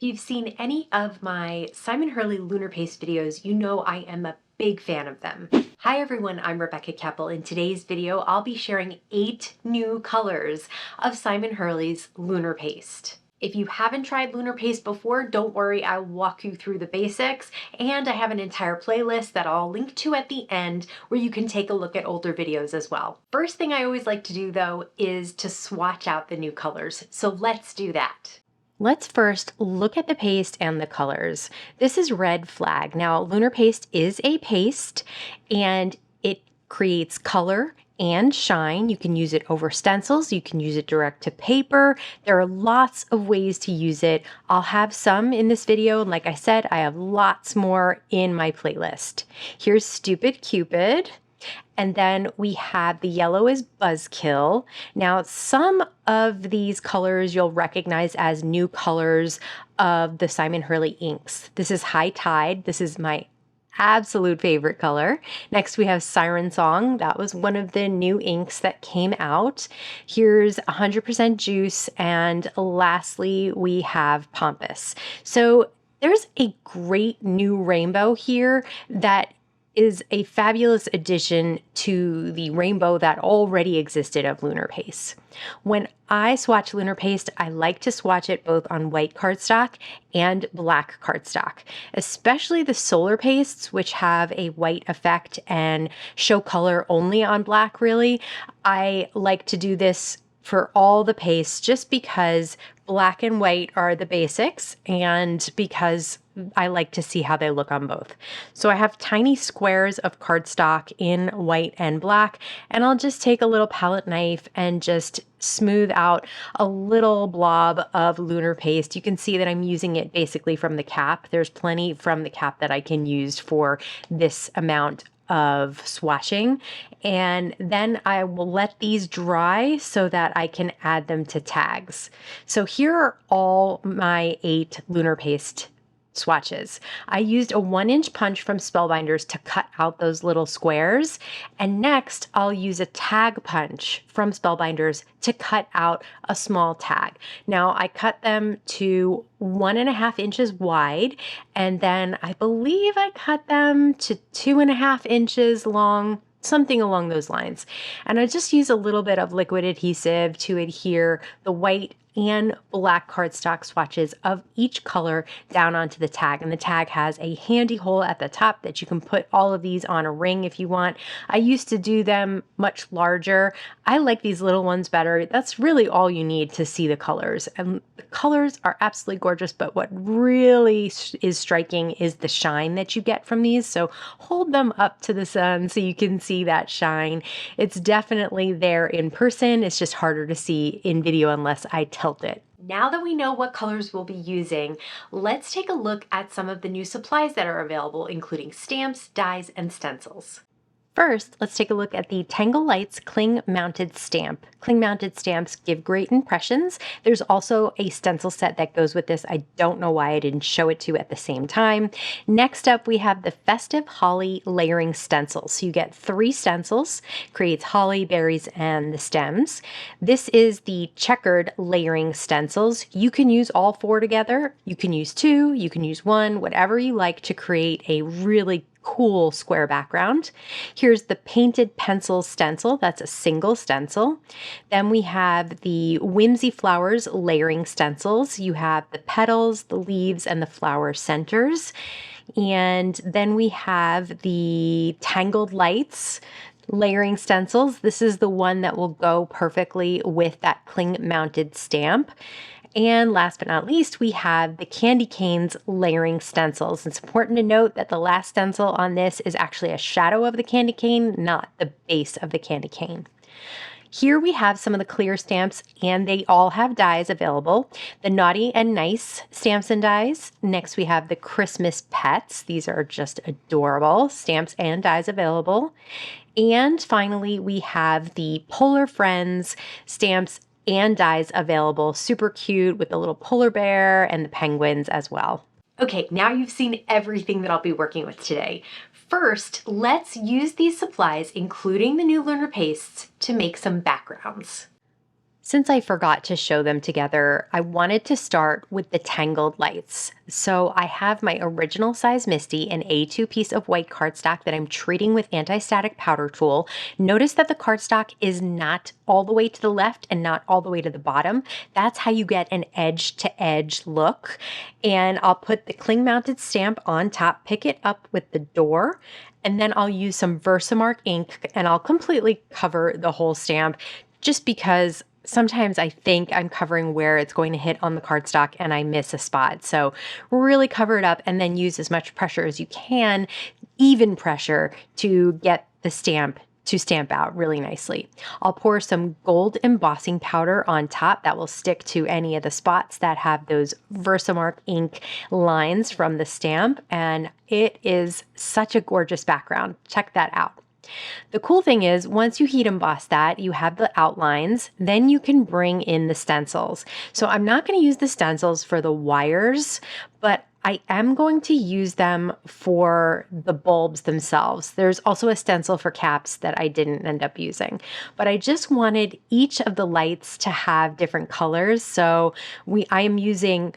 you've seen any of my Simon Hurley Lunar Paste videos, you know I am a big fan of them. Hi everyone, I'm Rebecca Keppel. In today's video, I'll be sharing 8 new colors of Simon Hurley's Lunar Paste. If you haven't tried Lunar Paste before, don't worry, I'll walk you through the basics, and I have an entire playlist that I'll link to at the end where you can take a look at older videos as well. First thing I always like to do though is to swatch out the new colors, so let's do that. Let's first look at the paste and the colors. This is Red Flag. Now, Lunar Paste is a paste and it creates color and shine. You can use it over stencils. You can use it direct to paper. There are lots of ways to use it. I'll have some in this video. And like I said, I have lots more in my playlist. Here's Stupid Cupid. And then we have the yellow is Buzzkill. Now, some of these colors you'll recognize as new colors of the Simon Hurley inks. This is High Tide. This is my absolute favorite color. Next, we have Siren Song. That was one of the new inks that came out. Here's 100% Juice. And lastly, we have Pompous. So there's a great new rainbow here that is a fabulous addition to the rainbow that already existed of Lunar Paste. When I swatch Lunar Paste, I like to swatch it both on white cardstock and black cardstock, especially the solar pastes, which have a white effect and show color only on black, really. I like to do this for all the pastes just because black and white are the basics and because I like to see how they look on both. So I have tiny squares of cardstock in white and black, and I'll just take a little palette knife and just smooth out a little blob of Lunar Paste. You can see that I'm using it basically from the cap. There's plenty from the cap that I can use for this amount of swatching, and then I will let these dry so that I can add them to tags. So here are all my 8 Lunar Paste swatches. I used a 1-inch punch from Spellbinders to cut out those little squares. And next I'll use a tag punch from Spellbinders to cut out a small tag. Now I cut them to 1.5 inches wide, and then I believe I cut them to 2.5 inches long, something along those lines. And I just use a little bit of liquid adhesive to adhere the white and black cardstock swatches of each color down onto the tag. And the tag has a handy hole at the top that you can put all of these on a ring if you want. I used to do them much larger. I like these little ones better. That's really all you need to see the colors. And the colors are absolutely gorgeous, but what really is striking is the shine that you get from these. So hold them up to the sun so you can see that shine. It's definitely there in person. It's just harder to see in video unless I tilt it. Now that we know what colors we'll be using, let's take a look at some of the new supplies that are available, including stamps, dies, and stencils. First, let's take a look at the Tangle Lights Cling Mounted Stamp. Cling mounted stamps give great impressions. There's also a stencil set that goes with this. I don't know why I didn't show it to you at the same time. Next up, we have the Festive Holly Layering Stencil. So you get 3 stencils, creates holly, berries, and the stems. This is the checkered layering stencils. You can use all 4 together. You can use 2, you can use 1, whatever you like to create a really cool square background. Here's the Painted Pencil Stencil. That's a single stencil. Then we have the Whimsy Flowers Layering Stencils. You have the petals, the leaves, and the flower centers. And then we have the Tangled Lights Layering Stencils. This is the one that will go perfectly with that cling mounted stamp. And last but not least, we have the Candy Canes Layering Stencils. It's important to note that the last stencil on this is actually a shadow of the candy cane, not the base of the candy cane. Here we have some of the clear stamps, and they all have dies available. The Naughty and Nice stamps and dies. Next, we have the Christmas Pets. These are just adorable stamps and dies available. And finally, we have the Polar Friends stamps and dies available. Super cute with the little polar bear and the penguins as well. Okay, now you've seen everything that I'll be working with today. First, let's use these supplies, including the new Lunar Pastes, to make some backgrounds. Since I forgot to show them together, I wanted to start with the Tangled lights. So I have my original size Misty, an A2 piece of white cardstock that I'm treating with anti-static powder tool. Notice that the cardstock is not all the way to the left and not all the way to the bottom. That's how you get an edge to edge look. And I'll put the cling mounted stamp on top, pick it up with the door, and then I'll use some Versamark ink and I'll completely cover the whole stamp just because sometimes I think I'm covering where it's going to hit on the cardstock and I miss a spot. So really cover it up and then use as much pressure as you can, even pressure, to get the stamp to stamp out really nicely. I'll pour some gold embossing powder on top that will stick to any of the spots that have those Versamark ink lines from the stamp, and it is such a gorgeous background. Check that out. The cool thing is, once you heat emboss that, you have the outlines, then you can bring in the stencils. So I'm not going to use the stencils for the wires, but I am going to use them for the bulbs themselves. There's also a stencil for caps that I didn't end up using, but I just wanted each of the lights to have different colors. So I am using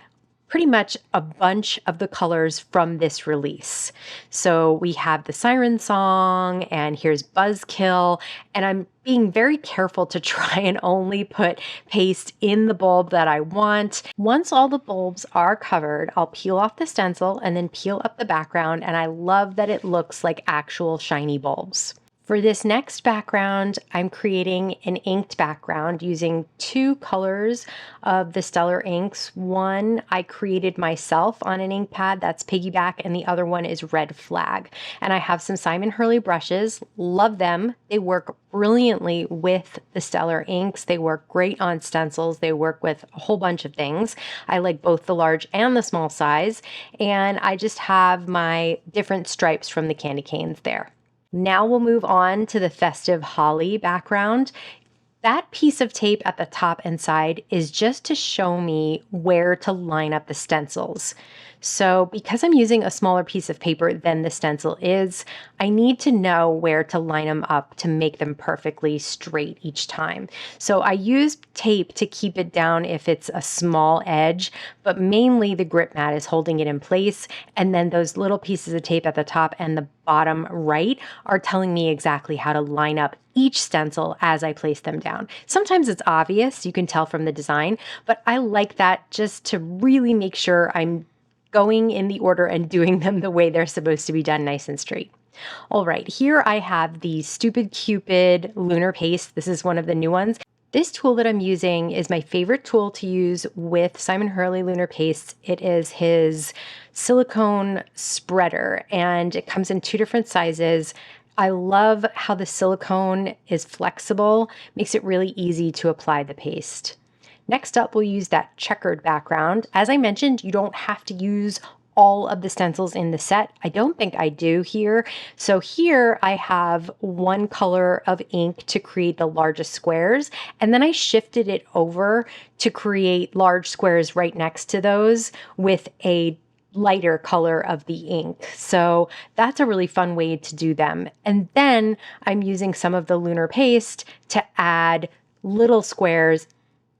pretty much a bunch of the colors from this release. So we have the Siren song, and here's Buzzkill, and I'm being very careful to try and only put paste in the bulb that I want. Once all the bulbs are covered, I'll peel off the stencil and then peel up the background, and I love that it looks like actual shiny bulbs. For this next background, I'm creating an inked background using two colors of the Stellar inks. One I created myself on an ink pad, that's Piggyback, and the other one is Red Flag. And I have some Simon Hurley brushes, love them. They work brilliantly with the Stellar inks. They work great on stencils. They work with a whole bunch of things. I like both the large and the small size. And I just have my different stripes from the candy canes there. Now we'll move on to the Festive Holly background. That piece of tape at the top and side is just to show me where to line up the stencils. So because I'm using a smaller piece of paper than the stencil is, I need to know where to line them up to make them perfectly straight each time. So I use tape to keep it down if it's a small edge, but mainly the grip mat is holding it in place. And then those little pieces of tape at the top and the bottom right are telling me exactly how to line up each stencil as I place them down. Sometimes it's obvious, you can tell from the design, but I like that just to really make sure I'm going in the order and doing them the way they're supposed to be done, nice and straight. All right, here I have the Stupid Cupid Lunar Paste. This is one of the new ones. This tool that I'm using is my favorite tool to use with Simon Hurley Lunar Paste. It is his silicone spreader, and it comes in two different sizes. I love how the silicone is flexible, makes it really easy to apply the paste. Next up, we'll use that checkered background. As I mentioned, you don't have to use all of the stencils in the set. I don't think I do here. So here I have one color of ink to create the largest squares, and then I shifted it over to create large squares right next to those with a lighter color of the ink. So that's a really fun way to do them. And then I'm using some of the Lunar Paste to add little squares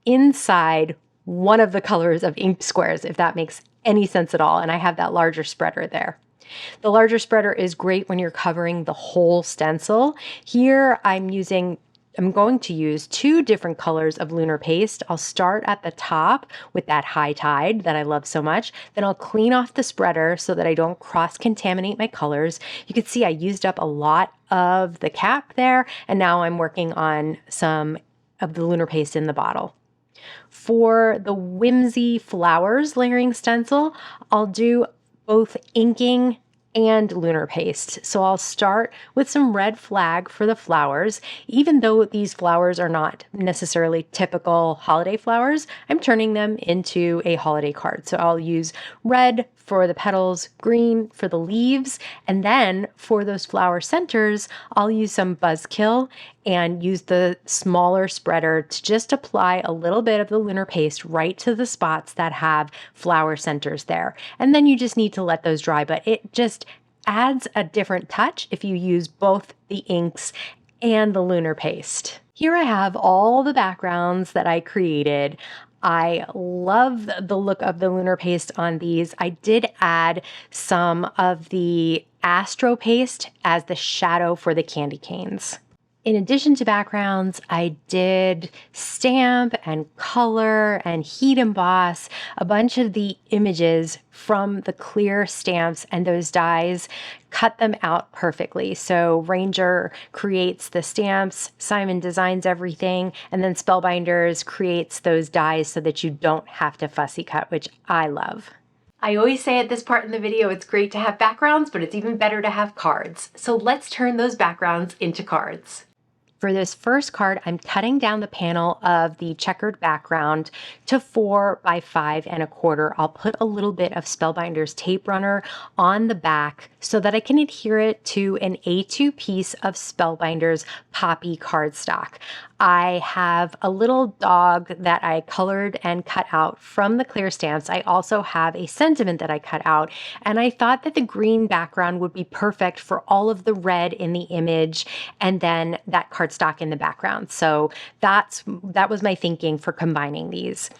inside one of the colors of ink squares, if that makes any sense at all. And I have that larger spreader there. The larger spreader is great when you're covering the whole stencil. Here I'm going to use two different colors of Lunar Paste. I'll start at the top with that High Tide that I love so much. Then I'll clean off the spreader so that I don't cross-contaminate my colors. You can see I used up a lot of the cap there, and now I'm working on some of the Lunar Paste in the bottle. For the Whimsy Flowers layering stencil, I'll do both inking and Lunar Paste. So I'll start with some Red Flag for the flowers. Even though these flowers are not necessarily typical holiday flowers, I'm turning them into a holiday card. So I'll use red for the petals, green for the leaves, and then for those flower centers, I'll use some Buzzkill and use the smaller spreader to just apply a little bit of the Lunar Paste right to the spots that have flower centers there. And then you just need to let those dry, but it just adds a different touch if you use both the inks and the Lunar Paste. Here I have all the backgrounds that I created. I love the look of the Lunar Paste on these. I did add some of the Astro Paste as the shadow for the candy canes. In addition to backgrounds, I did stamp and color and heat emboss a bunch of the images from the clear stamps and those dies, cut them out perfectly. So Ranger creates the stamps, Simon designs everything, and then Spellbinders creates those dies so that you don't have to fussy cut, which I love. I always say at this part in the video, it's great to have backgrounds, but it's even better to have cards. So let's turn those backgrounds into cards. For this first card, I'm cutting down the panel of the checkered background to 4 by 5 1/4. I'll put a little bit of Spellbinders tape runner on the back so that I can adhere it to an A2 piece of Spellbinders poppy cardstock. I have a little dog that I colored and cut out from the clear stamps. I also have a sentiment that I cut out, and I thought that the green background would be perfect for all of the red in the image and then that cardstock in the background. So that was my thinking for combining these.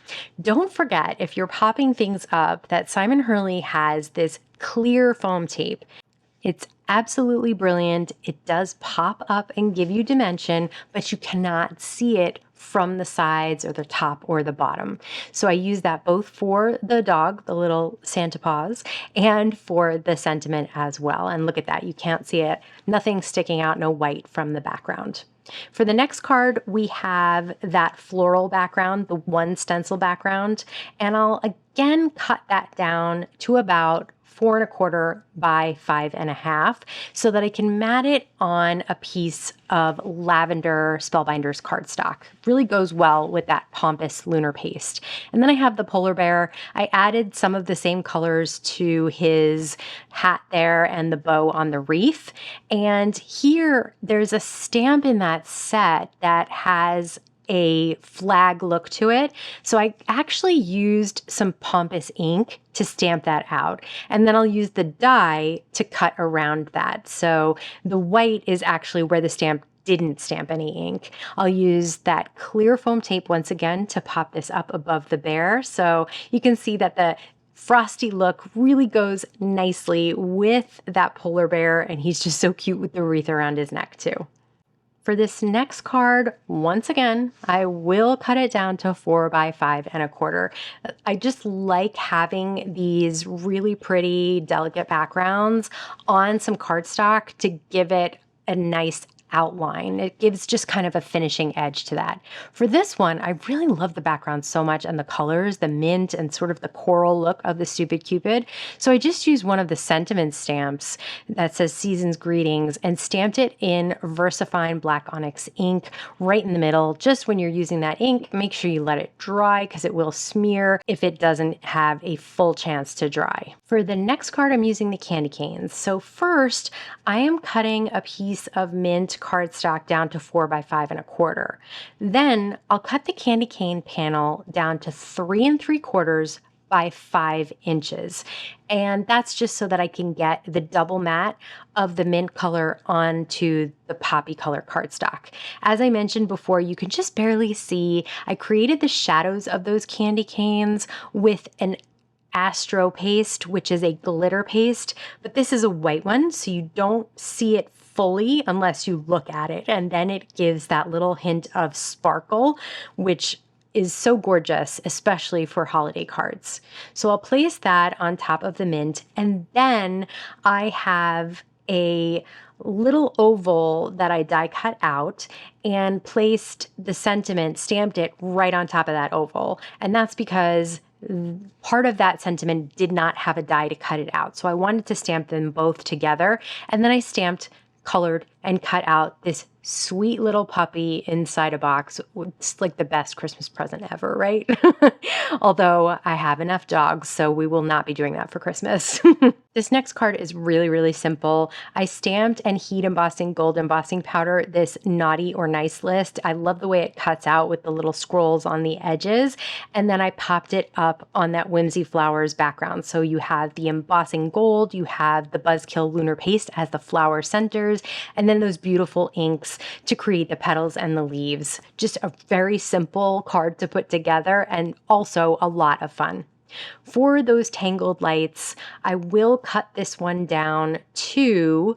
Don't forget, if you're popping things up, that Simon Hurley has this clear foam tape. It's absolutely brilliant. It does pop up and give you dimension, but you cannot see it from the sides or the top or the bottom. So I use that both for the dog, the little Santa paws, and for the sentiment as well. And look at that, you can't see it. Nothing sticking out, no white from the background. For the next card, we have that floral background, the one stencil background, and I'll again cut that down to about 4 1/4 by 5 1/2 so that I can mat it on a piece of lavender Spellbinders cardstock. Really goes well with that Pompous Lunar Paste. And then I have the polar bear. I added some of the same colors to his hat there and the bow on the wreath. And here there's a stamp in that set that has a flag look to it. So I actually used some Pompous ink to stamp that out. And then I'll use the die to cut around that. So the white is actually where the stamp didn't stamp any ink. I'll use that clear foam tape once again to pop this up above the bear. So you can see that the frosty look really goes nicely with that polar bear, and he's just so cute with the wreath around his neck too. For this next card, once again, I will cut it down to 4 by 5 1/4. I just like having these really pretty, delicate backgrounds on some cardstock to give it a nice outline. It gives just kind of a finishing edge to that. For this one, I really love the background so much and the colors, the mint and sort of the coral look of the Stupid Cupid. So I just used one of the sentiment stamps that says Season's Greetings and stamped it in VersaFine Black Onyx ink right in the middle. Just when you're using that ink, make sure you let it dry because it will smear if it doesn't have a full chance to dry. For the next card, I'm using the candy canes. So first, I am cutting a piece of mint cardstock down to 4 by 5 1/4. Then I'll cut the candy cane panel down to 3 3/4 by 5 inches. And that's just so that I can get the double mat of the mint color onto the poppy color cardstock. As I mentioned before, you can just barely see, I created the shadows of those candy canes with an Astro Paste, which is a glitter paste, but this is a white one, so you don't see it fully unless you look at it. And then it gives that little hint of sparkle, which is so gorgeous, especially for holiday cards. So I'll place that on top of the mint, and then I have a little oval that I die cut out and placed the sentiment, stamped it right on top of that oval. And that's because part of that sentiment did not have a die to cut it out. So I wanted to stamp them both together. And then I stamped, colored, and cut out this sweet little puppy inside a box. It's like the best Christmas present ever, right? Although I have enough dogs, so we will not be doing that for Christmas. This next card is really, really simple. I stamped and heat embossing gold embossing powder this naughty or nice list. I love the way it cuts out with the little scrolls on the edges. And then I popped it up on that Whimsy Flowers background. So you have the embossing gold, you have the Buzzkill Lunar Paste as the flower centers, and then those beautiful inks lights to create the petals and the leaves. Just a very simple card to put together and also a lot of fun. For those Tangled lights, I will cut this one down to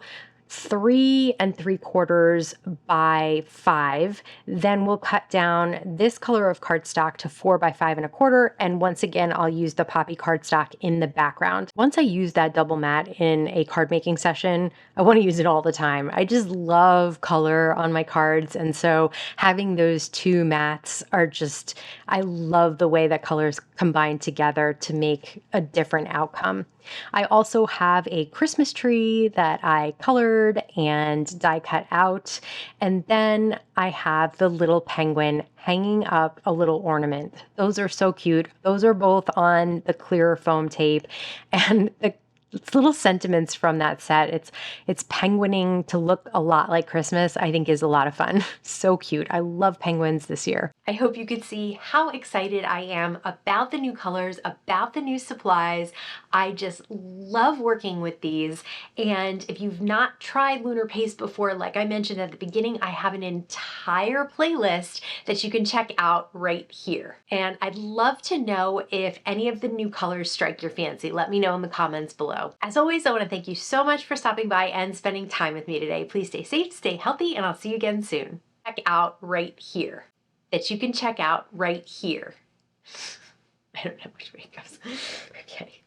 3 3/4 by 5. Then we'll cut down this color of cardstock to 4 by 5 1/4. And once again, I'll use the poppy cardstock in the background. Once I use that double matte in a card making session, I want to use it all the time. I just love color on my cards. And so having those two mattes are just, I love the way that colors combine together to make a different outcome. I also have a Christmas tree that I colored and die cut out. And then I have the little penguin hanging up a little ornament. Those are so cute. Those are both on the clear foam tape. And the little sentiments from that set, it's penguining to look a lot like Christmas, I think is a lot of fun. So cute. I love penguins this year. I hope you could see how excited I am about the new colors, about the new supplies. I just love working with these. And if you've not tried Lunar Paste before, like I mentioned at the beginning, I have an entire playlist that you can check out right here. And I'd love to know if any of the new colors strike your fancy. Let me know in the comments below. As always, I want to thank you so much for stopping by and spending time with me today. Please stay safe, stay healthy, and I'll see you again soon. Check out right here. That you can check out right here. I don't know which way it goes. Okay.